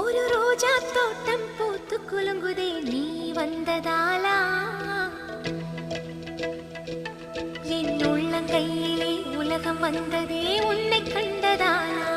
ஒரு ரோஜா தோட்டம் பூத்து குலுங்குதே நீ வந்ததாலா என் உள்ளங்கையிலே உலகம் வந்ததே உன்னை கண்டதாலா